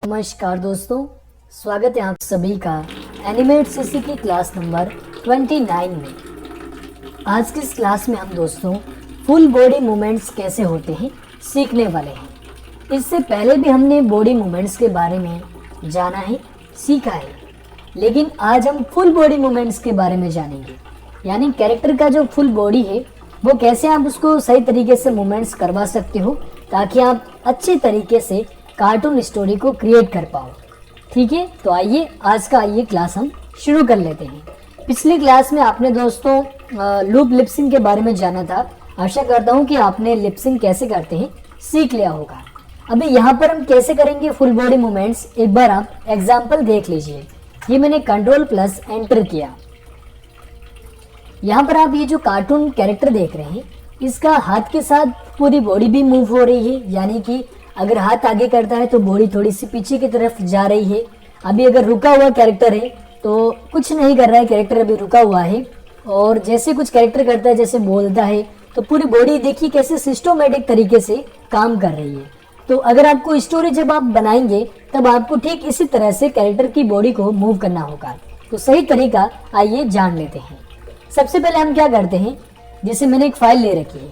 नमस्कार दोस्तों, स्वागत है आप सभी का एनिमेट सीसी की क्लास नंबर 29 में। आज की इस क्लास में हम दोस्तों फुल बॉडी मूवमेंट्स कैसे होते हैं सीखने वाले हैं। इससे पहले भी हमने बॉडी मूवमेंट्स के बारे में जाना है, सीखा है, लेकिन आज हम फुल बॉडी मूवमेंट्स के बारे में जानेंगे। यानी कैरेक्टर का जो फुल बॉडी है वो कैसे आप उसको सही तरीके से मूवमेंट्स करवा सकते हो ताकि आप अच्छे तरीके से कार्टून स्टोरी को क्रिएट कर पाओ। ठीक है, तो आइए आज का क्लास हम शुरू कर लेते हैं। पिछली क्लास में आपने दोस्तों लूप लिपसिंग के बारे में जाना था। आशा करता हूँ कि आपने लिपसिंग कैसे करते हैं सीख लिया होगा। अभी यहाँ पर हम कैसे करेंगे फुल बॉडी मूवमेंट्स, एक बार आप एग्जाम्पल देख लीजिए। ये मैंने कंट्रोल+ एंटर किया। यहाँ पर आप ये जो कार्टून कैरेक्टर देख रहे हैं, इसका हाथ के साथ पूरी बॉडी भी मूव हो रही है। यानी कि अगर हाथ आगे करता है तो बॉडी थोड़ी सी पीछे की तरफ जा रही है। अभी अगर रुका हुआ कैरेक्टर है तो कुछ नहीं कर रहा है, कैरेक्टर अभी रुका हुआ है। और जैसे कुछ कैरेक्टर करता है, जैसे बोलता है, तो पूरी बॉडी देखिए कैसे सिस्टोमेटिक तरीके से काम कर रही है। तो अगर आपको स्टोरी जब आप बनाएंगे तब आपको ठीक इसी तरह से कैरेक्टर की बॉडी को मूव करना होगा। तो सही तरीका आइए जान लेते हैं। सबसे पहले हम क्या करते हैं, जैसे मैंने एक फाइल ले रखी है।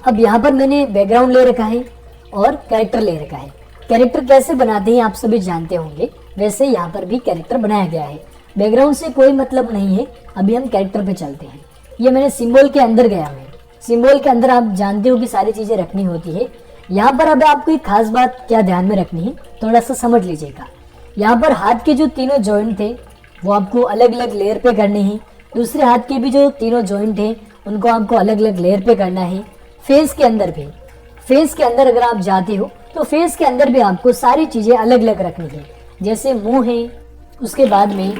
अब यहाँ पर मैंने बैकग्राउंड ले रखा है और कैरेक्टर ले रखा है। कैरेक्टर कैसे बनाते हैं आप सभी जानते होंगे, वैसे यहाँ पर भी कैरेक्टर बनाया गया है। बैकग्राउंड से कोई मतलब नहीं है। अभी हम कैरेक्टर पे चलते हैं। ये मैंने सिंबल के अंदर गया हूँ। सिंबल के अंदर आप जानते हो कि सारी चीजें रखनी होती है। यहाँ पर अब आपको एक खास बात क्या ध्यान में रखनी है, थोड़ा सा समझ लीजिएगा। यहाँ पर हाथ के जो तीनों जॉइंट थे वो आपको अलग अलग लेयर पे करने हैं। दूसरे हाथ के भी जो तीनों जॉइंट हैं उनको आपको अलग अलग लेयर पे करना है। फेस के अंदर भी, फेस के अंदर अगर आप जाते हो तो फेस के अंदर भी आपको सारी चीजें अलग अलग रखनी है। जैसे मुंह है, उसके बाद में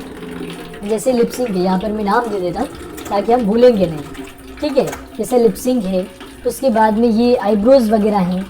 जैसे लिपसिंग है, यहाँ पर मैं नाम दे देता हूँ ताकि हम भूलेंगे नहीं। ठीक है, जैसे लिपसिंग है, उसके बाद में ये आईब्रोज वगैरह हैं।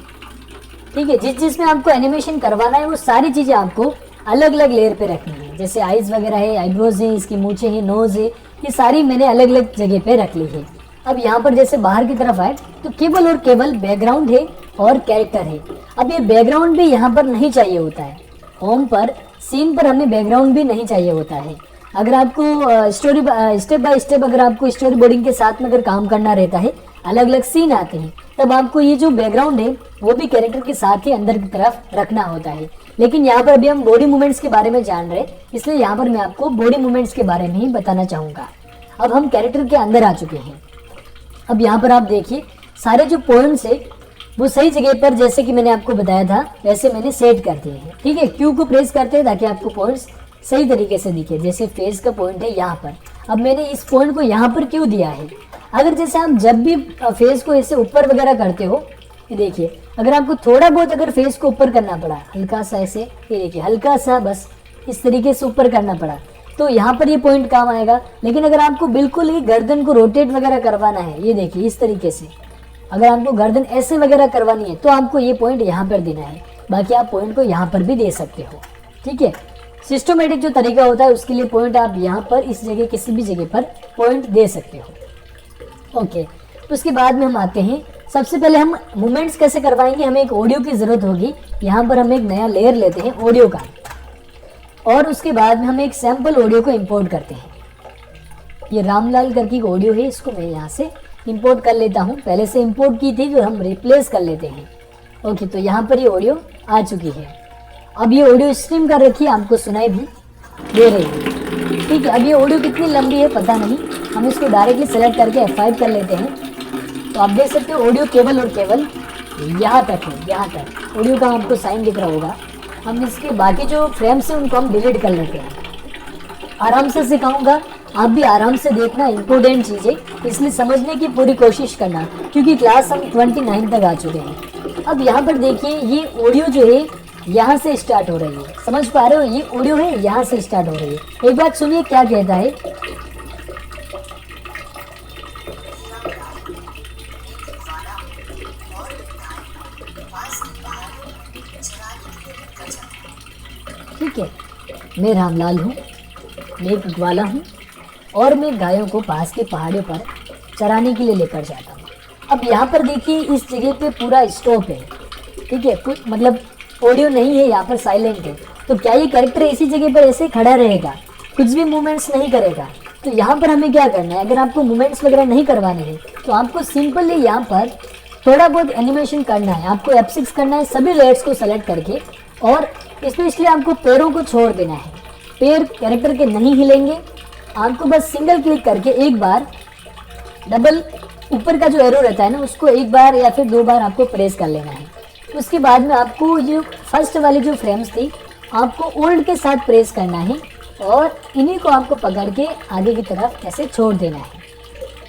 ठीक है, जिसमें आपको एनिमेशन करवाना है वो सारी चीजें आपको अलग अलग लेयर पे रखनी है। जैसे आईज वगैरह है, आईब्रोज है, इसकी मूछें हैं, नोज है, ये सारी मैंने अलग अलग जगह पे रख ली है। अब यहाँ पर जैसे बाहर की तरफ आए तो केवल और केवल बैकग्राउंड है और कैरेक्टर है। अब ये बैकग्राउंड भी यहाँ पर नहीं चाहिए होता है। होम पर, सीन पर हमें बैकग्राउंड भी नहीं चाहिए होता है। अगर आपको स्टोरी स्टेप बाय स्टेप अगर आपको स्टोरी बोर्डिंग के साथ में अगर काम करना रहता है, अलग अलग सीन आते हैं, तब आपको ये जो बैकग्राउंड है वो भी कैरेक्टर के साथ ही अंदर की तरफ रखना होता है। लेकिन यहाँ पर अभी हम बॉडी मूवमेंट्स के बारे में जान रहे हैं, इसलिए यहाँ पर मैं आपको बॉडी मूवमेंट्स के बारे में ही बताना चाहूँगा। अब हम कैरेक्टर के अंदर आ चुके हैं। अब यहाँ पर आप देखिए सारे जो पॉइंट्स है वो सही जगह पर, जैसे कि मैंने आपको बताया था वैसे मैंने सेट कर दिए हैं। ठीक है, क्यू को प्रेस करते हैं ताकि आपको पॉइंट्स सही तरीके से दिखे। जैसे फेस का पॉइंट है यहाँ पर, अब मैंने इस पॉइंट को यहाँ पर क्यों दिया है। अगर जैसे आप जब भी फेस को ऐसे ऊपर वगैरह करते हो, ये देखिए अगर आपको थोड़ा बहुत अगर फेस को ऊपर करना पड़ा, हल्का सा ऐसे, ये देखिए हल्का सा बस इस तरीके से ऊपर करना पड़ा, तो यहाँ पर ये पॉइंट काम आएगा। लेकिन अगर आपको बिल्कुल ही गर्दन को रोटेट वगैरह करवाना है, ये देखिए इस तरीके से, अगर आपको गर्दन ऐसे वगैरह करवानी है तो आपको ये पॉइंट यहाँ पर देना है। बाकी आप पॉइंट को यहाँ पर भी दे सकते हो। ठीक है, सिस्टमेटिक जो तरीका होता है उसके लिए पॉइंट आप यहाँ पर इस जगह किसी भी जगह पर पॉइंट दे सकते हो। ओके, तो उसके बाद में हम आते हैं। सबसे पहले हम मूवमेंट्स कैसे करवाएंगे, हमें एक ऑडियो की जरूरत होगी। यहाँ पर हम एक नया लेयर लेते हैं ऑडियो का, और उसके बाद में हम एक सैंपल ऑडियो को इंपोर्ट करते हैं। ये रामलाल करके ऑडियो है, इसको मैं यहाँ से इंपोर्ट कर लेता हूँ। पहले से इंपोर्ट की थी तो हम रिप्लेस कर लेते हैं। ओके, तो यहाँ पर ये ऑडियो आ चुकी है। अब ये ऑडियो स्ट्रीम कर रखी है, आपको सुनाई भी दे रही है। ठीक है, अब ये ऑडियो कितनी लंबी है पता नहीं, हम इसको डायरेक्टली सेलेक्ट करके F5 कर लेते हैं। तो आप देख सकते हो ऑडियो केवल और केवल यहाँ तक है। यहाँ तक ऑडियो का आपको साइन दिख रहा होगा। हम इसके बाकी जो फ्रेम्स हैं उनको हम डिलीट कर लेते हैं। आराम से सिखाऊंगा, आप भी आराम से देखना, इंपॉर्टेंट चीज़ें, इसलिए समझने की पूरी कोशिश करना, क्योंकि क्लास हम 29 तक आ चुके हैं। अब यहाँ पर देखिए ये ऑडियो जो है यहाँ से स्टार्ट हो रही है, समझ पा रहे हो, ये ऑडियो है यहाँ से स्टार्ट हो रही है। एक बात सुनिए क्या कहता है। ठीक है, मैं रामलाल हूँ, मैं एक ग्वाला हूँ और मैं गायों को पास के पहाड़ों पर चराने के लिए लेकर जाता हूँ। अब यहाँ पर देखिए इस जगह पे पूरा स्टॉप है। ठीक है, मतलब ऑडियो नहीं है, यहाँ पर साइलेंट है, तो क्या ये कैरेक्टर इसी जगह पर ऐसे खड़ा रहेगा, कुछ भी मूवमेंट्स नहीं करेगा? तो यहाँ पर हमें क्या करना है, अगर आपको मूवमेंट्स वगैरह नहीं करवाने हैं तो आपको सिंपली यहाँ पर थोड़ा बहुत एनिमेशन करना है। आपको F6 करना है सभी लेयर्स को सेलेक्ट करके, और स्पेशली आपको पैरों को छोड़ देना है। पैर कैरेक्टर के नहीं हिलेंगे, आपको बस सिंगल क्लिक करके एक बार डबल ऊपर का जो एरो रहता है ना, उसको एक बार या फिर 2 बार आपको प्रेस कर लेना है। उसके बाद में आपको जो फर्स्ट वाली जो फ्रेम्स थी आपको ओल्ड के साथ प्रेस करना है, और इन्हीं को आपको पकड़ के आगे की तरफ ऐसे छोड़ देना है।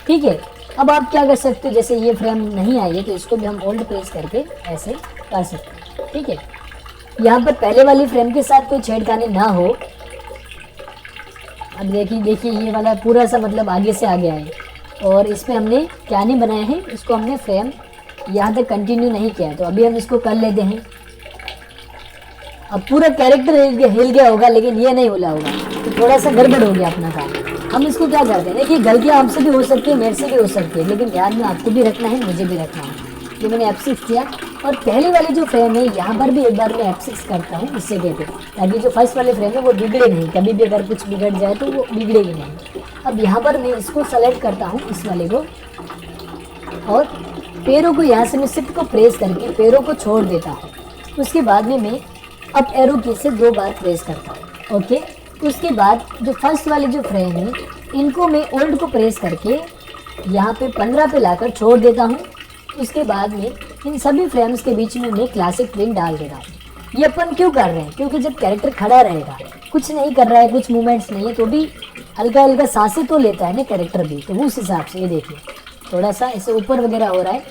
ठीक है, अब आप क्या कर सकते हो, जैसे ये फ्रेम नहीं आई है तो इसको भी हम ओल्ड प्रेस करके ऐसे कर सकते हैं। ठीक है, यहाँ पर पहले वाली फ्रेम के साथ कोई छेड़खानी ना हो। अब देखिए ये वाला पूरा सा मतलब आगे से आ गया है, और इसमें हमने क्या नहीं बनाया है, इसको हमने फ्रेम यहाँ तक कंटिन्यू नहीं किया है। तो अभी हम इसको कर लेते हैं। अब पूरा कैरेक्टर हिल गया होगा लेकिन ये नहीं हिला होगा, तो थोड़ा सा गड़बड़ हो गया अपना काम। हम इसको क्या करते हैं, देखिए गलतियाँ आपसे भी हो सकती है, मेरे से भी हो सकती है, लेकिन ध्यान में आपको भी रखना है, मुझे भी रखना है। ये मैंने F6 किया, और पहले वाली जो फ्रेम है यहाँ पर भी एक बार मैं F6 करता हूँ इस जगह पे, ताकि जो फर्स्ट वाले फ्रेम है वो बिगड़े नहीं। कभी भी अगर कुछ बिगड़ जाए तो वो बिगड़ेगी नहीं। अब यहाँ पर मैं इसको सेलेक्ट करता हूँ इस वाले को, और पैरों को यहाँ से मैं सिर्फ को प्रेस करके पैरों को छोड़ देता हूँ। उसके बाद में मैं अप एरो की से 2 बार प्रेस करता हूँ। ओके, उसके बाद जो फर्स्ट वाले जो फ्रेम है इनको मैं ओल्ड को प्रेस करके यहाँ पे 15 पे लाकर छोड़ देता हूँ। उसके बाद में इन सभी फ्रेम्स के बीच में मैं क्लासिक प्रिंट डाल देता हूँ। ये अपन क्यों कर रहे हैं, क्योंकि जब कैरेक्टर खड़ा रहेगा, कुछ नहीं कर रहा है, कुछ मूवमेंट्स नहीं है, तो भी हल्का हल्का सांसें तो लेता है ना कैरेक्टर भी, तो उस हिसाब से ये देखिए थोड़ा सा ऐसे ऊपर वगैरह हो रहा है।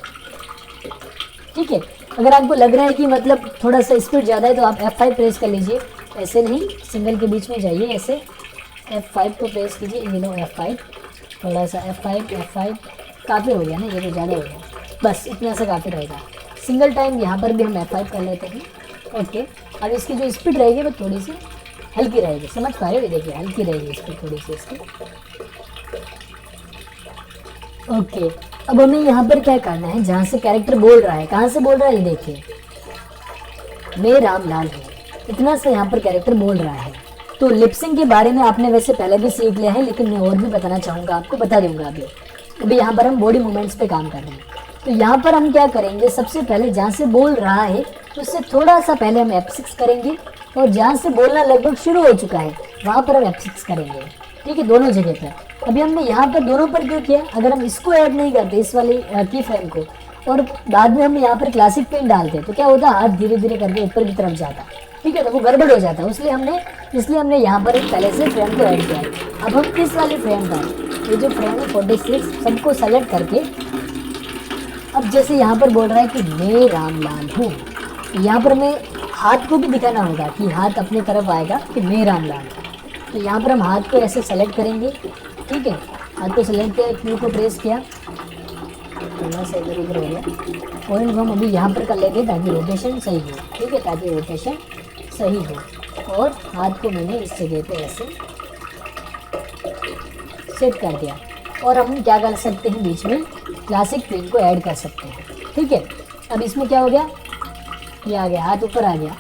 ठीक है, अगर आपको लग रहा है कि मतलब थोड़ा सा स्पीड ज़्यादा है तो आप F5 प्रेस कर लीजिए। ऐसे नहीं, सिंगल के बीच में जाइए, ऐसे F5 को प्रेस कीजिए, ये लो F5, थोड़ा सा F5 काफ़ी हो गया ना, ये तो ज़्यादा हो गया, बस इतना सा काफ़ी रहेगा। सिंगल टाइम यहाँ पर भी हम F5 कर लेते हैं। ओके, अब इसकी जो स्पीड रहेगी वो थोड़ी सी हल्की रहेगी, समझ पा रहे हो, देखिए हल्की रहेगी स्पीड थोड़ी सी इसकी। ओके, अब हमें यहाँ पर क्या करना है, जहाँ से कैरेक्टर बोल रहा है, कहाँ से बोल रहा है, ये देखिए मैं रामलाल हूँ, इतना सा यहाँ पर कैरेक्टर बोल रहा है। तो लिपसिंग के बारे में आपने वैसे पहले भी सीख लिया है, लेकिन मैं और भी बताना चाहूँगा, आपको बता दूंगा। अभी यहाँ पर हम बॉडी मूवमेंट्स पे काम कर रहे हैं। तो यहाँ पर हम क्या करेंगे, सबसे पहले जहाँ से बोल रहा है उससे थोड़ा सा पहले हम F6 करेंगे, और जहाँ से बोलना लगभग शुरू हो चुका है वहाँ पर हम F6 करेंगे। ठीक है, दोनों जगह पर। अभी हमने यहाँ पर दोनों पर क्यों किया, अगर हम इसको ऐड नहीं करते इस वाली की फ्रेम को, और बाद में हम यहाँ पर क्लासिक पेन डालते तो क्या होता, हाथ धीरे धीरे करके ऊपर की तरफ जाता। ठीक है, तो वो गड़बड़ हो जाता है, इसलिए हमने यहाँ पर एक पहले से फ्रेम को ऐड किया है। अब हम इस वाले फ्रेम पर, ये जो फ्रेम है 46, सबको सेलेक्ट करके, अब जैसे यहाँ पर बोल रहा है कि मैं रामलाल हूँ, यहाँ पर हमें हाथ को भी दिखाना होगा कि हाथ अपने तरफ आएगा कि मैं रामलाल हूँ। तो यहाँ पर हम हाथ को ऐसे सेलेक्ट करेंगे। ठीक है, हाथ को सेलेक्ट किया, क्यू को प्रेस किया, थोड़ा सा इधर उधर हो गया, पॉइंट हम अभी यहाँ पर कर लेंगे ताकि रोटेशन सही हो। ठीक है, ताकि रोटेशन सही हो, और हाथ को मैंने इस जगह पे ऐसे सेट कर दिया। और हम क्या कर सकते हैं, बीच में क्लासिक प्रिंट को ऐड कर सकते हैं। ठीक है, अब इसमें क्या हो गया, ये आ गया, हाथ ऊपर आ गया,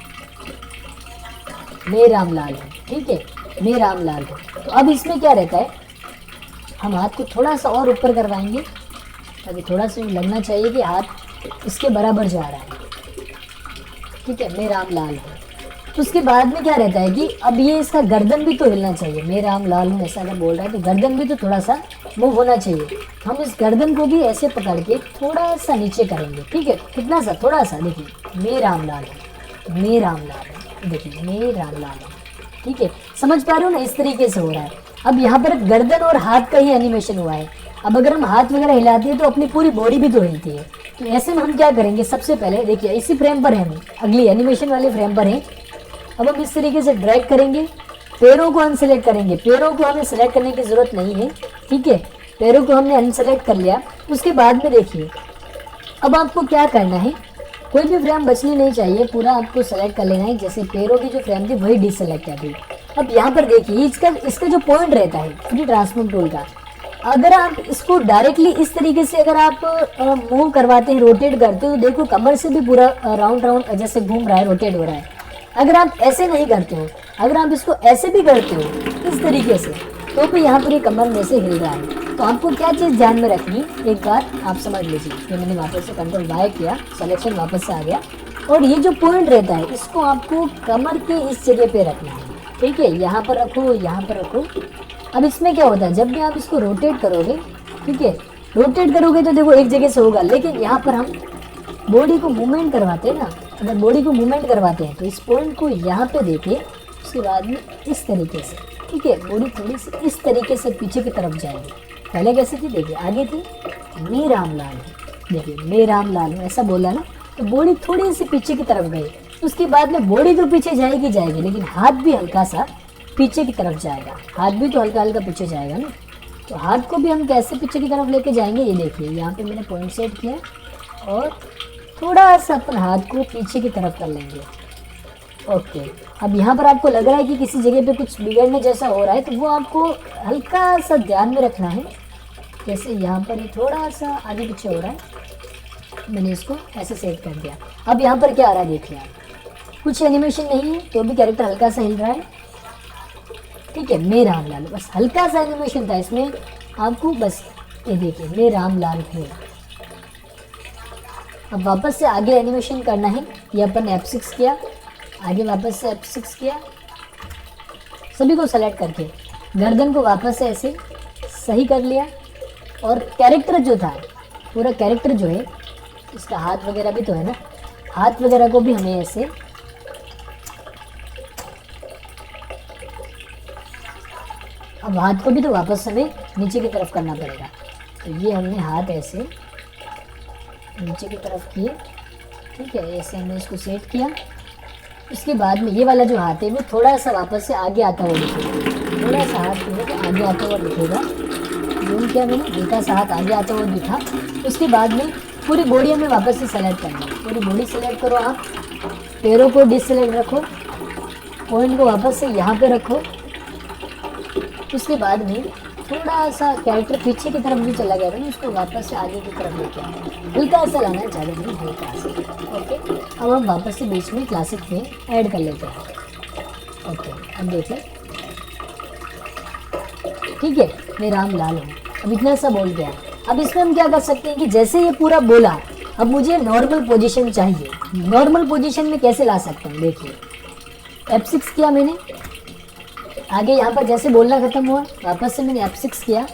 मैं रामलाल हूँ। ठीक है, मैं रामलाल हूँ। तो अब इसमें क्या रहता है, हम हाथ को थोड़ा सा और ऊपर करवाएंगे ताकि थोड़ा सा लगना चाहिए कि हाथ इसके बराबर जा रहा है। ठीक है, मैं रामलाल हूँ। तो उसके बाद में क्या रहता है कि अब ये इसका गर्दन भी तो हिलना चाहिए, मैं रामलाल हूँ ऐसा अगर बोल रहा है तो गर्दन भी तो थोड़ा सा मूव होना चाहिए। हम इस गर्दन को भी ऐसे पकड़ के थोड़ा सा नीचे करेंगे। ठीक है, कितना सा, थोड़ा सा, देखिए मैं रामलाल हूँ, मैं रामलाल हूँ, देखिए मैं रामलाल हूँ। ठीक है, समझ पा रहे हो ना, इस तरीके से हो रहा है। अब यहाँ पर गर्दन और हाथ का ही एनिमेशन हुआ है। अब अगर हम हाथ वगैरह हिलाते हैं तो अपनी पूरी बॉडी भी तो हिलती है। तो ऐसे में हम क्या करेंगे, सबसे पहले देखिए इसी फ्रेम पर है, हम अगली एनिमेशन वाले फ्रेम पर हैं। अब हम इस तरीके से ड्रैग करेंगे, पैरों को अनसेलेक्ट करेंगे, पैरों को हमें सेलेक्ट करने की ज़रूरत नहीं है। ठीक है, पैरों को हमने अनसेलेक्ट कर लिया। उसके बाद में देखिए अब आपको क्या करना है, कोई भी फ्रेम बचनी नहीं चाहिए, पूरा आपको सेलेक्ट कर लेना है। जैसे पैरों की जो फ्रेम थी वही डिससेलेक्ट कर दी। अब यहाँ पर देखिए इसका जो पॉइंट रहता है फ्री ट्रांसफॉर्म टूल का, अगर आप इसको डायरेक्टली इस तरीके से अगर आप मूव करवाते हैं, रोटेट करते हो, तो देखो कमर से भी पूरा राउंड राउंड जैसे घूम रहा है, रोटेट हो रहा है। अगर आप ऐसे नहीं करते हो, अगर आप इसको ऐसे भी करते हो इस तरीके से, तो भी यहाँ पर ये कमर में से हिल रहा है। तो आपको क्या चीज़ ध्यान में रखनी, एक बार आप समझ लीजिए। ये मैंने वापस से कंट्रोल वाई किया, सिलेक्शन वापस से आ गया, और ये जो पॉइंट रहता है इसको आपको कमर के इस जगह पे रखना है, ठीक है। यहाँ पर रखो, यहाँ पर रखो। अब इसमें क्या होता है, जब भी आप इसको रोटेट करोगे, ठीक है, रोटेट करोगे तो देखो एक जगह से होगा, लेकिन यहाँ पर हम बॉडी को मूवमेंट करवाते हैं ना, अगर बॉडी को मूवमेंट करवाते हैं तो इस पॉइंट को यहाँ पे देके उसके बाद में इस तरीके से, ठीक है, बॉडी थोड़ी सी इस तरीके से पीछे की तरफ जाएगी। पहले कैसे थी, देखिए आगे थी मैं रामलाल हूँ, देखिए मैं रामलाल हूँ ऐसा बोला ना, तो बॉडी थोड़ी सी पीछे की तरफ गई। उसके बाद में बॉडी तो पीछे जाएगी जाएगी, लेकिन हाथ भी हल्का सा पीछे की तरफ जाएगा, हाथ भी तो हल्का हल्का पीछे जाएगा ना। तो हाथ को भी हम कैसे पीछे की तरफ लेके जाएंगे, ये देखिए यहाँ पे मैंने पॉइंट सेट किया और थोड़ा सा अपन हाथ को पीछे की तरफ कर लेंगे। ओके, अब यहाँ पर आपको लग रहा है कि किसी जगह पे कुछ बिगड़ने जैसा हो रहा है, तो वो आपको हल्का सा ध्यान में रखना है। जैसे यहाँ पर ये थोड़ा सा आगे पीछे हो रहा है, मैंने इसको ऐसे सेट कर दिया। अब यहाँ पर क्या आ रहा है देखिए आप, कुछ एनिमेशन नहीं है तो भी कैरेक्टर हल्का सा हिल रहा है, ठीक है। मैं रामलाल, बस हल्का सा एनिमेशन था इसमें आपको, बस ये देखिए मैं रामलाल हूँ। अब वापस से आगे एनिमेशन करना है, ये अपन F6 किया, आगे वापस से F6 किया, सभी को सेलेक्ट करके गर्दन को वापस से ऐसे सही कर लिया। और कैरेक्टर जो था, पूरा कैरेक्टर जो है, इसका हाथ वगैरह भी तो है ना, हाथ वगैरह को भी हमें ऐसे अब हाथ को भी तो वापस हमें नीचे की तरफ करना पड़ेगा। तो ये हमने हाथ ऐसे नीचे की तरफ किए, ठीक है, ऐसे हमने इसको सेट किया। उसके बाद में ये वाला जो हाथ है वो थोड़ा सा वापस से आगे आता हुआ दिखेगा, थोड़ा सा हाथ जो है आगे आता हुआ दिखेगा। जूम किया मैंने, हल्का सा हाथ आगे आता हुआ दिखा। उसके बाद में पूरी बॉडी हमें वापस से सेलेक्ट करना है, पूरी बॉडी सेलेक्ट करो आप, पैरों को डिससेलेक्ट रखो, पॉइंट को वापस से यहाँ पे रखो। उसके बाद में थोड़ा सा कैरेक्टर पीछे की तरफ भी चला गया था ना, उसको वापस से आगे की तरफ लेके आना, हल्का सा लाना है, ज़्यादा नहीं, हल्का सा। ओके, अब हम वापस से बीच में क्लासिक में ऐड कर लेते हैं। ओके, अब देखिए, ठीक है, मैं रामलाल हूँ। अब इतना सा बोल गया। अब इसमें हम क्या कर सकते हैं कि जैसे ये पूरा बोला, अब मुझे नॉर्मल पोजीशन चाहिए। नॉर्मल पोजीशन में कैसे ला सकते हैं, देखिए F6 किया मैंने, आगे यहाँ पर जैसे बोलना खत्म हुआ, वापस से मैंने F6 किया।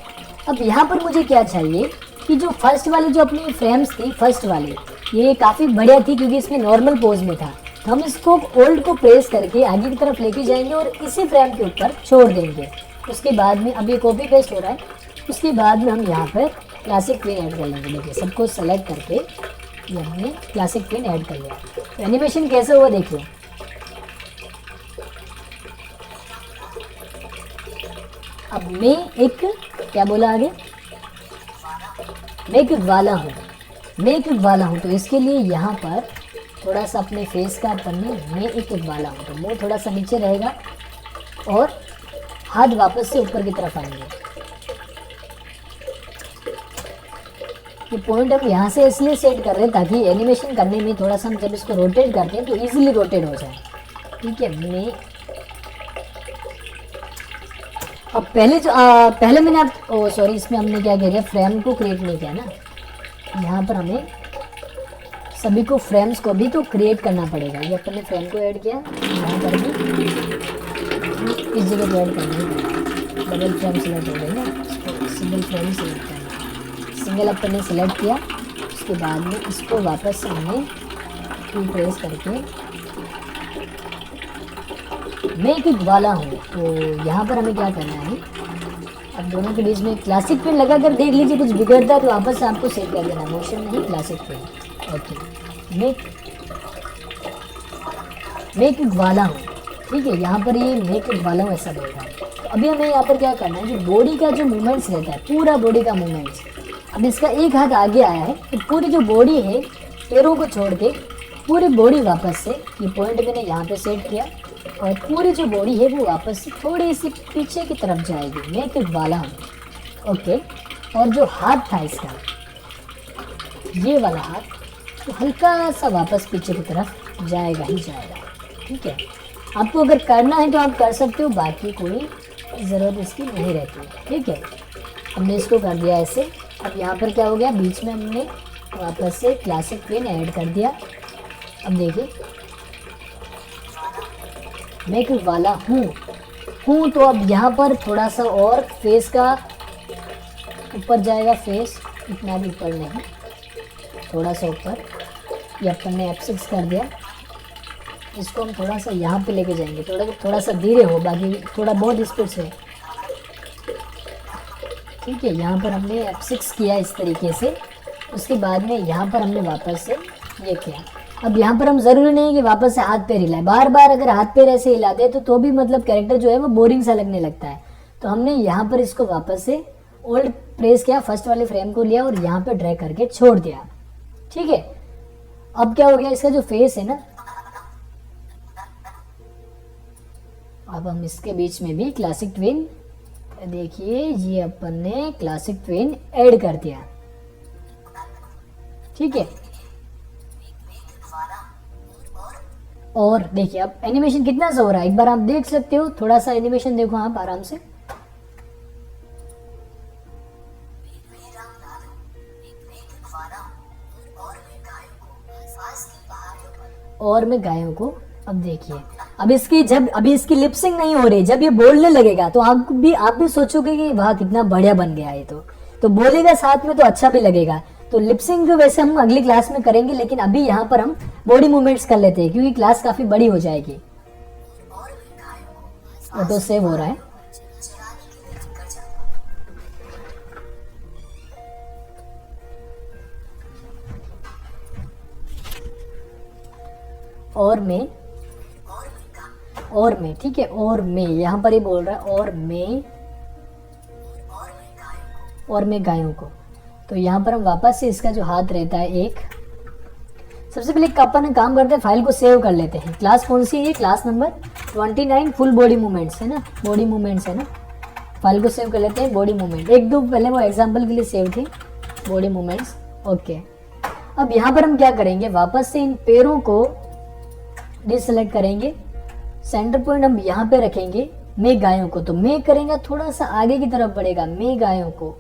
अब यहाँ पर मुझे क्या चाहिए कि जो फर्स्ट वाली जो अपनी फ्रेम्स थी, फर्स्ट वाली, ये काफ़ी बढ़िया थी क्योंकि इसमें नॉर्मल पोज में था। तो हम इसको ओल्ड को प्रेस करके आगे की तरफ लेके जाएंगे और इसी फ्रेम के ऊपर छोड़ देंगे। उसके बाद में अब ये कॉपी पेस्ट हो रहा है, उसके बाद में हम यहाँ पर क्लासिक पेन ऐड कर लेंगे। देखिए सबको सेलेक्ट करके ये हमने क्लासिक पेन ऐड कर लिया। तो एनिमेशन कैसे हुआ देखिए, अब मैं एक क्या बोला आगे, मैं एक वाला हूँ, मैं एक वाला हूँ। तो इसके लिए यहाँ पर थोड़ा सा अपने फेस का पन्ने, मैं एक वाला हूँ, तो मुँह थोड़ा सा नीचे रहेगा और हाथ वापस से ऊपर की तरफ आएंगे। ये पॉइंट हम यहाँ से इसलिए सेट कर रहे हैं ताकि एनिमेशन करने में थोड़ा सा हम जब इसको रोटेट करते हैं तो इजीली रोटेट हो जाए, ठीक है। मैं अब पहले मैंने आप सॉरी, इसमें हमने क्या किया, फ्रेम को क्रिएट नहीं किया ना, यहाँ पर हमें सभी को फ्रेम्स को भी तो क्रिएट करना पड़ेगा। ये अपन ने फ्रेम को ऐड किया, यहाँ पर भी इस जगह को ऐड करना ही पड़ेगा। डबल फ्रेम सिलेक्ट हो गई ना, सिंगल फ्रेम सिलेक्ट करना, सिंगल अपन ने सिलेक्ट किया। उसके बाद में इसको वापस से हमें प्रेस करके मैं एक वाला हूँ, तो यहाँ पर हमें क्या करना है, अब दोनों के बीच में क्लासिक पेन लगा कर देख लीजिए, कुछ बिगड़ता है तो वापस से आपको सेट कर देना, मोशन नहीं क्लासिक पेन। ओके, मैं एक वाला हूँ, ठीक है, यहाँ पर ये मैं एक वाला हूँ ऐसा बोल रहा है। तो अभी हमें यहाँ पर क्या करना है कि बॉडी का जो मूवमेंट्स रहता है, पूरा बॉडी का मूवमेंट्स, अब इसका एक हाथ आगे आया है तो पूरी जो बॉडी है, पैरों को छोड़ के पूरी बॉडी वापस से, ये पॉइंट मैंने यहाँ पे सेट किया और पूरी जो बॉडी है वो वापस से थोड़ी सी पीछे की तरफ जाएगी। मैं एक वाला हूँ, ओके। और जो हाथ था इसका, ये वाला हाथ, तो हल्का सा वापस पीछे की तरफ जाएगा ही जाएगा। ठीक है, आपको अगर करना है तो आप कर सकते हो, बाकी कोई ज़रूरत इसकी नहीं रहती। ठीक है, हमने इसको कर दिया ऐसे। अब यहाँ पर क्या हो गया, बीच में हमने वापस से क्लासिक पेन ऐड कर दिया। अब देखिए, मैं एक वाला हूँ तो अब यहाँ पर थोड़ा सा और फेस का ऊपर जाएगा, फेस इतना भी ऊपर नहीं, थोड़ा सा ऊपर। ये अपन ने F6 कर दिया। इसको हम थोड़ा सा यहाँ पे लेके जाएंगे, थोड़ा सा धीरे हो, बाकी थोड़ा बहुत स्पीड से। ठीक है, यहाँ पर हमने F6 किया इस तरीके से। उसके बाद में यहाँ पर हमने वापस से ये किया। अब यहाँ पर हम ज़रूरी नहीं कि वापस से हाथ पैर हिलाए, बार बार अगर हाथ पैर ऐसे हिलाते हैं तो भी मतलब कैरेक्टर जो है वो बोरिंग सा लगने लगता है। तो हमने यहाँ पर इसको वापस से ओल्ड प्रेस किया, फर्स्ट वाले फ्रेम को लिया और यहाँ पर ड्रैग करके छोड़ दिया। ठीक है, अब क्या हो गया, इसका जो फेस है ना, अब हम इसके बीच में भी क्लासिक ट्विन, देखिए ये अपन ने क्लासिक ट्विन ऐड कर दिया। ठीक है, और देखिए अब एनिमेशन कितना सा हो रहा है, एक बार आप देख सकते हो, थोड़ा सा एनिमेशन देखो आप आराम से। और मैं गायों को, अब देखिए, अब इसकी जब अभी इसकी लिपसिंग नहीं हो रही, जब ये बोलने लगेगा तो आप भी सोचोगे कि वाह कितना बढ़िया बन गया ये, तो बोलेगा साथ में तो अच्छा भी लगेगा। तो लिपसिंग वैसे हम अगली क्लास में करेंगे, लेकिन अभी यहाँ पर हम बॉडी मूवमेंट्स कर लेते हैं क्योंकि क्लास काफी बड़ी हो जाएगी। ऑटो सेव हो रहा है। और मैं ठीक है, और मैं यहाँ पर ही बोल रहा है, और मैं गायों को। तो यहाँ पर हम वापस से इसका जो हाथ रहता है, एक सबसे पहले अपन काम करते हैं, फाइल को सेव कर लेते हैं। क्लास कौन सी है, class number 29 full body movements है ना, बॉडी मूवमेंट्स है ना। फाइल को सेव कर लेते हैं, बॉडी मूवमेंट, एक दो पहले वो एग्जाम्पल के लिए save the, body movements. Okay, अब यहाँ पर हम क्या करेंगे, वापस से इन पैरों को डिसलेक्ट करेंगे, सेंटर पॉइंट हम यहाँ पे रखेंगे, मैं गायों को। तो मैं करेंगे थोड़ा सा आगे की तरफ बढ़ेगा, मैं गायों को,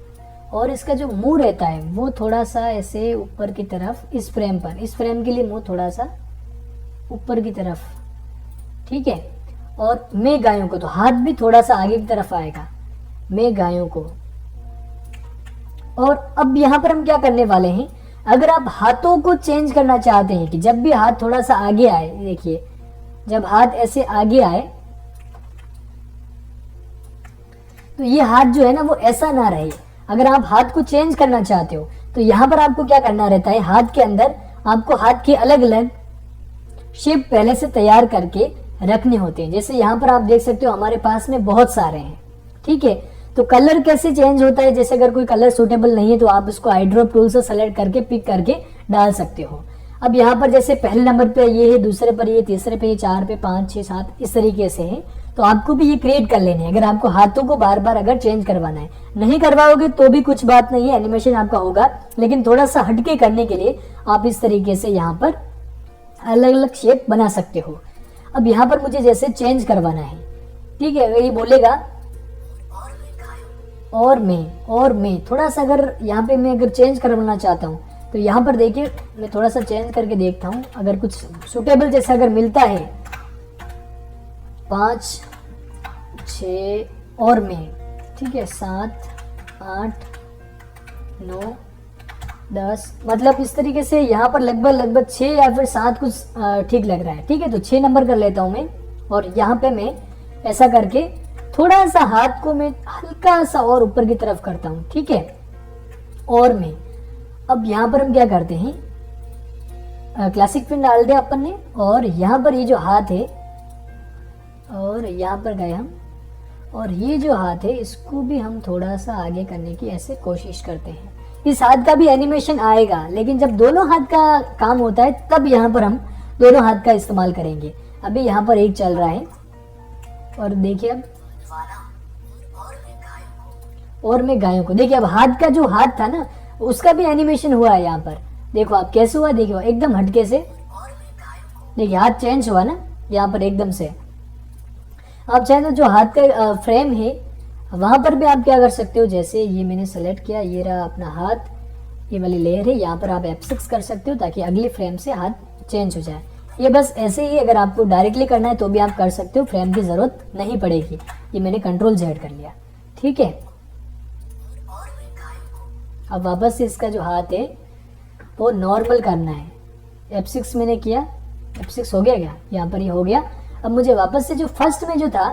और इसका जो मुंह रहता है वो थोड़ा सा ऐसे ऊपर की तरफ, इस फ्रेम पर, इस फ्रेम के लिए मुंह थोड़ा सा ऊपर की तरफ। ठीक है, और मैं गायों को, तो हाथ भी थोड़ा सा आगे की तरफ आएगा, मैं गायों को। और अब यहाँ पर हम क्या करने वाले हैं, अगर आप हाथों को चेंज करना चाहते हैं कि जब भी हाथ थोड़ा सा आगे आए, देखिए जब हाथ ऐसे आगे आए तो ये हाथ जो है ना वो ऐसा ना रहे। अगर आप हाथ को चेंज करना चाहते हो तो यहाँ पर आपको क्या करना रहता है, हाथ के अंदर आपको हाथ के अलग अलग शेप पहले से तैयार करके रखने होते हैं। जैसे यहाँ पर आप देख सकते हो हमारे पास में बहुत सारे हैं। ठीक है, तो कलर कैसे चेंज होता है, जैसे अगर कोई कलर सूटेबल नहीं है तो आप उसको आई ड्रॉप टूल से सेलेक्ट करके पिक करके डाल सकते हो। अब यहाँ पर जैसे पहले नंबर पे ये है, दूसरे पर ये, तीसरे पे ये, 4 पे 5 6 7 इस तरीके से है। तो आपको भी ये क्रिएट कर लेने हैं। अगर आपको हाथों को बार बार अगर चेंज करवाना है, नहीं करवाओगे तो भी कुछ बात नहीं है, एनिमेशन आपका होगा, लेकिन थोड़ा सा हटके करने के लिए आप इस तरीके से यहाँ पर अलग अलग शेप बना सकते हो। अब यहाँ पर मुझे जैसे चेंज करवाना है, ठीक है, अगर ये बोलेगा और मैं थोड़ा सा, अगर यहाँ पे मैं अगर चेंज करवाना चाहता हूँ तो यहाँ पर देखिए मैं थोड़ा सा चेंज करके देखता हूँ, अगर कुछ सुटेबल जैसा अगर मिलता है, 5 6 और मैं, ठीक है, 7 8 9 10, मतलब इस तरीके से यहाँ पर लगभग 6 या फिर 7 कुछ ठीक लग रहा है। ठीक है, तो 6 नंबर कर लेता हूँ मैं, और यहाँ पे मैं ऐसा करके थोड़ा सा हाथ को मैं हल्का सा और ऊपर की तरफ करता हूँ। ठीक है, और मैं अब यहाँ पर हम क्या करते हैं, क्लासिक पिन डाल दिया अपन ने, और यहाँ पर ये जो हाथ है, और यहाँ पर गए हम, और ये जो हाथ है इसको भी हम थोड़ा सा आगे करने की ऐसे कोशिश करते हैं। इस हाथ का भी एनिमेशन आएगा, लेकिन जब दोनों हाथ का काम होता है तब यहाँ पर हम दोनों हाथ का इस्तेमाल करेंगे। अभी यहाँ पर एक चल रहा है, और देखिए अब और मैं गायों को। देखिए अब हाथ का जो हाथ था ना उसका भी एनिमेशन हुआ है यहाँ पर, देखो आप कैसे हुआ, देखिए एकदम हटके से, देखिए हाथ चेंज हुआ ना यहाँ पर एकदम से। आप चाहे तो जो हाथ का फ्रेम है वहां पर भी आप क्या कर सकते हो, जैसे ये मैंने सेलेक्ट किया, ये रहा अपना हाथ, ये वाली लेयर है, यहाँ पर आप F6 कर सकते हो ताकि अगली फ्रेम से हाथ चेंज हो जाए। ये बस ऐसे ही, अगर आपको डायरेक्टली करना है तो भी आप कर सकते हो, फ्रेम की जरूरत नहीं पड़ेगी। ये मैंने Ctrl Z कर लिया, ठीक है। अब वापस से इसका जो हाथ है वो नॉर्मल करना है, F6 मैंने किया, F6 हो गया क्या, यहाँ पर ये हो गया। अब मुझे वापस से जो फर्स्ट में जो था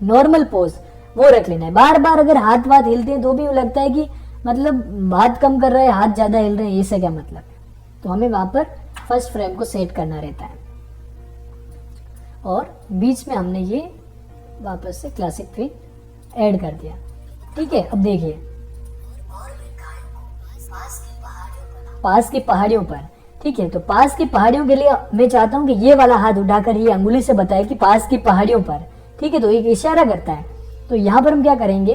नॉर्मल पोज वो रख लेना है। बार बार अगर हाथ वाथ हिलते हैं तो भी लगता है कि मतलब हाथ कम कर रहा है, हाथ ज्यादा हिल रहे हैं, इससे क्या मतलब है। तो हमें वहां पर फर्स्ट फ्रेम को सेट करना रहता है। और बीच में हमने ये वापस से क्लासिक ट्विन ऐड कर दिया, ठीक है। अब देखिए पास की पहाड़ियों पर, ठीक है। तो पास की पहाड़ियों के लिए मैं चाहता हूं कि ये वाला हाथ उठाकर ये अंगुली से बताए कि पास की पहाड़ियों पर, ठीक है। तो एक इशारा करता है, तो यहां पर हम क्या करेंगे,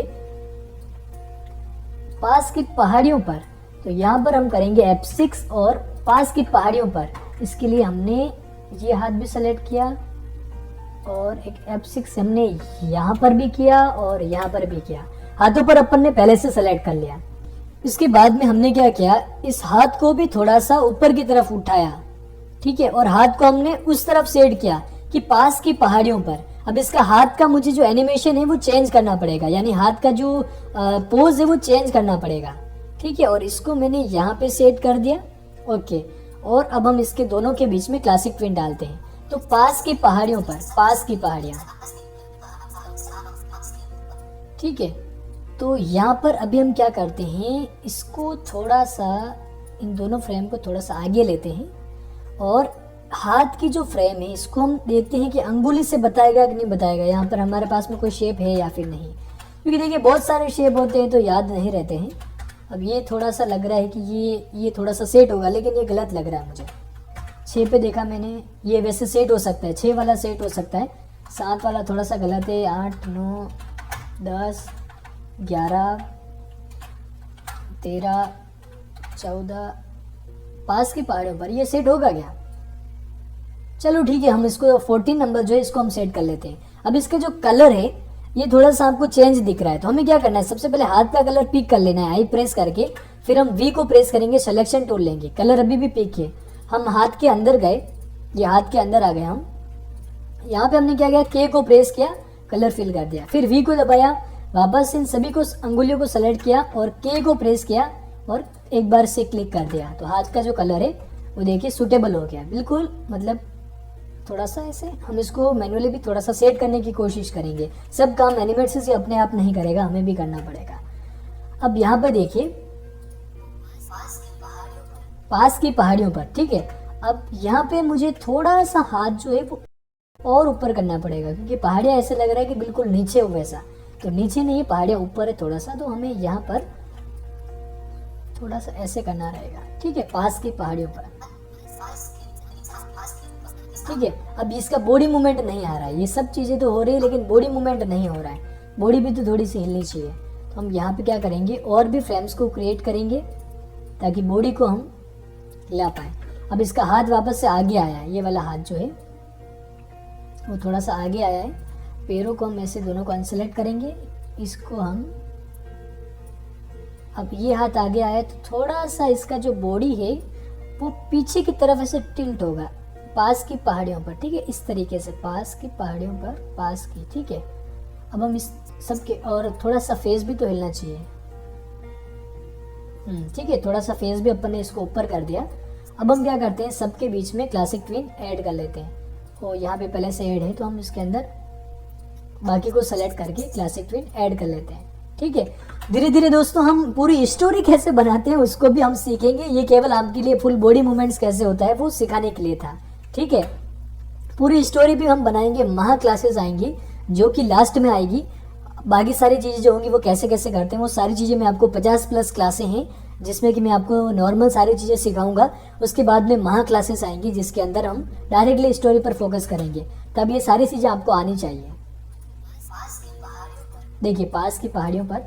पास की पहाड़ियों पर, तो यहां पर हम करेंगे F6 और पास की पहाड़ियों पर। इसके लिए हमने ये हाथ भी सेलेक्ट किया और एक F6 हमने यहां पर भी किया और यहां पर भी किया। हाथों पर अपन ने पहले से सेलेक्ट कर लिया। इसके बाद में हमने क्या किया, इस हाथ को भी थोड़ा सा ऊपर की तरफ उठाया, ठीक है। और हाथ को हमने उस तरफ सेट किया कि पास की पहाड़ियों पर। अब इसका हाथ का मुझे जो एनिमेशन है वो चेंज करना पड़ेगा, यानी हाथ का जो पोज है वो चेंज करना पड़ेगा, ठीक है। और इसको मैंने यहाँ पे सेट कर दिया, ओके। और अब हम इसके दोनों के बीच में क्लासिक ट्विन डालते हैं। तो पास की पहाड़ियों पर, पास की पहाड़ियां, ठीक है। तो यहाँ पर अभी हम क्या करते हैं, इसको थोड़ा सा, इन दोनों फ्रेम को थोड़ा सा आगे लेते हैं और हाथ की जो फ्रेम है इसको हम देखते हैं कि अंगुली से बताएगा कि नहीं बताएगा, यहाँ पर हमारे पास में कोई शेप है या फिर नहीं। क्योंकि देखिए बहुत सारे शेप होते हैं तो याद नहीं रहते हैं। अब ये थोड़ा सा लग रहा है कि ये थोड़ा सा सेट होगा, लेकिन ये गलत लग रहा है मुझे। 6 पे देखा मैंने, ये वैसे सेट हो सकता है, 6 वाला सेट हो सकता है, 7 वाला थोड़ा सा गलत है, 8, 9, 10, 11, 13, 14, पास की पहाड़ियों पर ये सेट होगा क्या? चलो ठीक है, हम इसको 14 नंबर जो है इसको हम सेट कर लेते हैं। अब इसका जो कलर है ये थोड़ा सा आपको चेंज दिख रहा है, तो हमें क्या करना है, सबसे पहले हाथ का कलर पिक कर लेना है, आई प्रेस करके, फिर हम वी को प्रेस करेंगे, सिलेक्शन टूल लेंगे, कलर अभी भी पिक है। हम हाथ के अंदर गए, ये हाथ के अंदर आ गए हम, यहाँ पे हमने क्या किया, के को प्रेस किया, कलर फिल कर दिया, फिर वी को दबाया, वापस इन सभी को अंगुलियों को सेलेक्ट किया और के को प्रेस किया और एक बार से क्लिक कर दिया। तो हाथ का जो कलर है वो देखिए सूटेबल हो गया बिल्कुल। मतलब थोड़ा सा ऐसे हम इसको मैनुअली भी थोड़ा सा सेट करने की कोशिश करेंगे। सब काम एनिमेट से अपने आप नहीं करेगा, हमें भी करना पड़ेगा। अब यहाँ पर देखिए पास की पहाड़ियों पर, ठीक है। अब यहाँ पे मुझे थोड़ा सा हाथ जो है वो और ऊपर करना पड़ेगा, क्योंकि पहाड़ियाँ ऐसे लग रहा है कि बिल्कुल नीचे हो वैसा, तो नीचे नहीं, पहाड़ियाँ ऊपर है थोड़ा सा, तो हमें यहाँ पर थोड़ा सा ऐसे करना रहेगा, ठीक है, पास की पहाड़ियों पर, ठीक है। अब इसका बॉडी मूवमेंट नहीं आ रहा है, ये सब चीज़ें तो हो रही है लेकिन बॉडी मूवमेंट नहीं हो रहा है, बॉडी भी तो थोड़ी सी हिलनी चाहिए। तो हम यहाँ पे क्या करेंगे, और भी फ्रेम्स को क्रिएट करेंगे ताकि बॉडी को हम ला पाए। अब इसका हाथ वापस से आगे आया है, ये वाला हाथ जो है वो थोड़ा सा आगे आया है। पैरों को हम ऐसे दोनों को अनसेलेक्ट करेंगे, इसको हम, अब ये हाथ आगे आया तो थोड़ा सा इसका जो बॉडी है वो पीछे की तरफ ऐसे टिल्ट होगा, पास की पहाड़ियों पर, ठीक है, इस तरीके से पास की पहाड़ियों पर, पास की, ठीक है। अब हम इस सब के, और थोड़ा सा फेस भी तो हिलना चाहिए, ठीक है, थोड़ा सा फेस भी अपन ने इसको ऊपर कर दिया। अब हम क्या करते हैं, सबके बीच में क्लासिक ट्विन ऐड कर लेते हैं। और यहाँ पे पहले से ऐड है तो हम इसके अंदर बाकी को सेलेक्ट करके क्लासिक ट्विन ऐड कर लेते हैं, ठीक है। धीरे धीरे दोस्तों हम पूरी स्टोरी कैसे बनाते हैं उसको भी हम सीखेंगे। ये केवल आपके लिए फुल बॉडी मूवमेंट्स कैसे होता है वो सिखाने के लिए था, ठीक है। पूरी स्टोरी भी हम बनाएंगे, महा क्लासेस आएंगी जो कि लास्ट में आएगी। बाकी सारी चीज़ें जो होंगी वो कैसे कैसे करते हैं वो सारी चीज़ें मैं आपको 50+ क्लासें हैं जिसमें कि मैं आपको नॉर्मल सारी चीज़ें सिखाऊंगा। उसके बाद में महा क्लासेस आएंगी जिसके अंदर हम डायरेक्टली स्टोरी पर फोकस करेंगे, तब ये सारी चीज़ें आपको आनी चाहिए। देखिए पास की पहाड़ियों पर,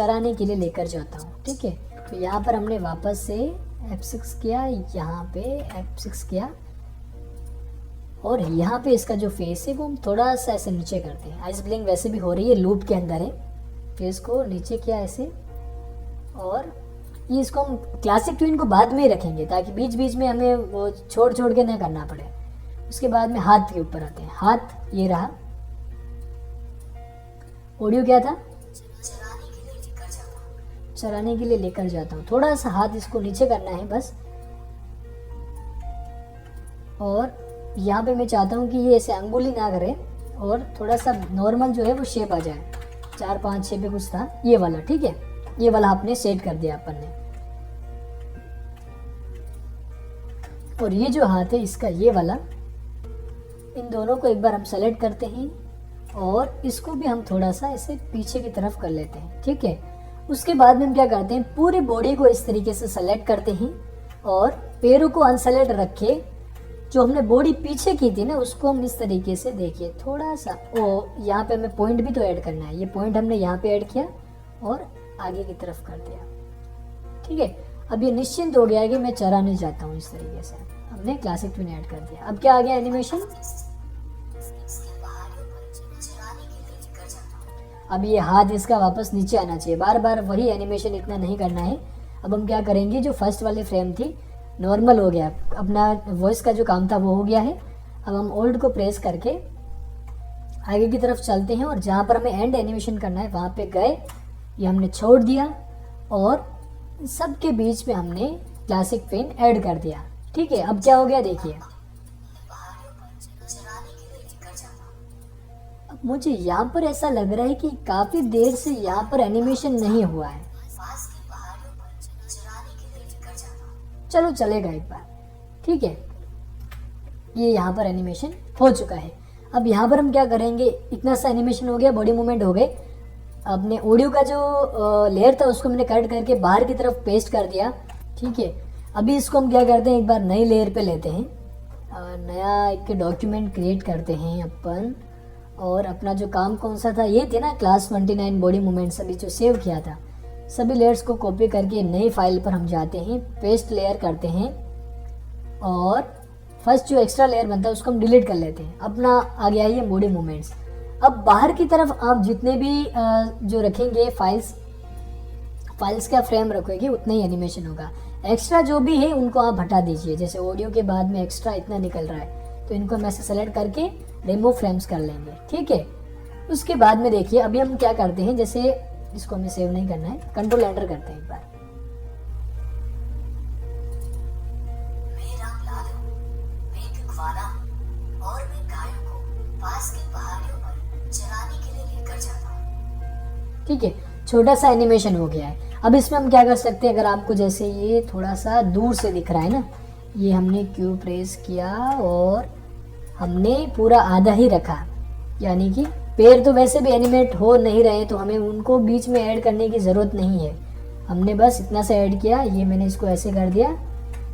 चराने के लिए लेकर जाता हूँ। ठीक है, तो यहाँ पर हमने वापस से F6 किया, यहाँ पे F6 किया और यहाँ पे इसका जो फेस है वो हम थोड़ा सा ऐसे नीचे करते हैं। आइस ब्लिंक वैसे भी हो रही है, लूप के अंदर है, फेस को नीचे किया ऐसे। और ये इसको हम क्लासिक ट्विन को बाद में ही रखेंगे ताकि बीच बीच में हमें वो छोड़ छोड़ के ना करना पड़े। उसके बाद में हाथ के ऊपर आते हैं। हाथ ये रहा, ऑडियो क्या था, चराने के लिए लेकर जाता हूँ। थोड़ा सा हाथ इसको नीचे करना है बस। और यहाँ पे मैं चाहता हूँ कि ये ऐसे अंगुली ना करे और थोड़ा सा नॉर्मल जो है वो शेप आ जाए। 4 5 6 पे कुछ था ये वाला। ठीक है, ये वाला आपने सेट कर दिया अपन ने। और ये जो हाथ है इसका ये वाला, इन दोनों को एक बार हम सेलेक्ट करते हैं और इसको भी हम थोड़ा सा ऐसे पीछे की तरफ कर लेते हैं। ठीक है, उसके बाद में हम क्या करते हैं, पूरी बॉडी को इस तरीके से सेलेक्ट करते हैं और पैरों को अनसेलेक्ट रखे। जो हमने बॉडी पीछे की थी ना उसको हम इस तरीके से देखिए थोड़ा सा, ओ यहाँ पे हमें पॉइंट भी तो ऐड करना है। ये पॉइंट हमने यहाँ पे ऐड किया और आगे की तरफ कर दिया। ठीक है, अब ये निश्चिंत हो गया है कि मैं चराने जाता हूँ। इस तरीके से हमने क्लासिक ट्विन ऐड कर दिया। अब क्या आ गया एनिमेशन, अब ये हाथ इसका वापस नीचे आना चाहिए। बार बार वही एनिमेशन इतना नहीं करना है। अब हम क्या करेंगे, जो फर्स्ट वाली फ्रेम थी नॉर्मल हो गया, अपना वॉइस का जो काम था वो हो गया है। अब हम ओल्ड को प्रेस करके आगे की तरफ चलते हैं और जहाँ पर हमें एंड एनिमेशन करना है वहाँ पे गए, ये हमने छोड़ दिया और सबके बीच में हमने क्लासिक ट्विन ऐड कर दिया। ठीक है, अब क्या हो गया देखिए, अब मुझे यहाँ पर ऐसा लग रहा है कि काफी देर से यहाँ पर एनिमेशन नहीं हुआ है। चलो चलेगा एक बार। ठीक है, ये यहाँ पर एनिमेशन हो चुका है। अब यहाँ पर हम क्या करेंगे, इतना सा एनिमेशन हो गया, बॉडी मूवमेंट हो गए। अपने ऑडियो का जो लेयर था उसको मैंने कट करके बाहर की तरफ पेस्ट कर दिया। ठीक है, अभी इसको हम क्या करते हैं, एक बार नई लेयर पे लेते हैं, नया एक डॉक्यूमेंट क्रिएट करते हैं अपन। और अपना जो काम कौन सा था, ये थे ना क्लास 29 बॉडी मूवमेंट्स, अभी जो सेव किया था। सभी लेयर्स को कॉपी करके नई फाइल पर हम जाते हैं, पेस्ट लेयर करते हैं और फर्स्ट जो एक्स्ट्रा लेयर बनता है उसको हम डिलीट कर लेते हैं। अपना आ गया ये बॉडी मूवमेंट्स। अब बाहर की तरफ आप जितने भी जो रखेंगे फाइल्स का फ्रेम रखोगे उतना ही एनिमेशन होगा। एक्स्ट्रा जो भी है उनको आप हटा दीजिए। जैसे ऑडियो के बाद में एक्स्ट्रा इतना निकल रहा है तो इनको हम ऐसे सेलेक्ट करके रिमूव फ्रेम्स कर लेंगे। ठीक है, उसके बाद में देखिए अभी हम क्या करते हैं, जैसे इसको हमें सेव नहीं करना है, कंट्रोल एंटर करते हैं एक बार। और मैं गायों को पास की पहाड़ियों पर चराने के लिए लेकर जाता हूं। ठीक है, छोटा सा एनिमेशन हो गया है। अब इसमें हम क्या कर सकते हैं, अगर आपको जैसे ये थोड़ा सा दूर से दिख रहा है ना, ये हमने क्यू प्रेस किया और हमने पूरा आधा ही रखा, यानी कि पैर तो वैसे भी एनिमेट हो नहीं रहे तो हमें उनको बीच में ऐड करने की ज़रूरत नहीं है। हमने बस इतना सा ऐड किया, ये मैंने इसको ऐसे कर दिया।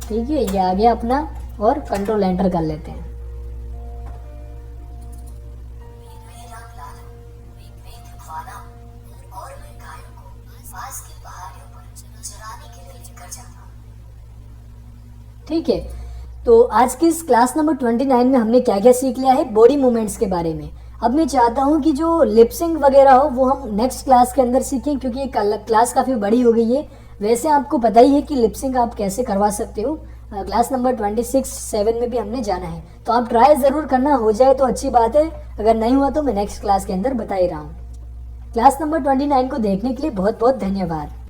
ठीक है, ये आ गया अपना और कंट्रोल एंटर कर लेते हैं। ठीक है, तो आज की इस क्लास नंबर 29 में हमने क्या क्या सीख लिया है बॉडी मूवमेंट्स के बारे में। अब मैं चाहता हूं कि जो लिपसिंग वगैरह हो वो हम नेक्स्ट क्लास के अंदर सीखें, क्योंकि ये क्लास काफ़ी बड़ी हो गई है। वैसे आपको पता ही है कि लिपसिंग आप कैसे करवा सकते हो। क्लास नंबर 26-7 में भी हमने जाना है, तो आप ट्राई ज़रूर करना, हो जाए तो अच्छी बात है, अगर नहीं हुआ तो मैं नेक्स्ट क्लास के अंदर बता ही रहा हूँ। क्लास नंबर 29 को देखने के लिए बहुत बहुत धन्यवाद।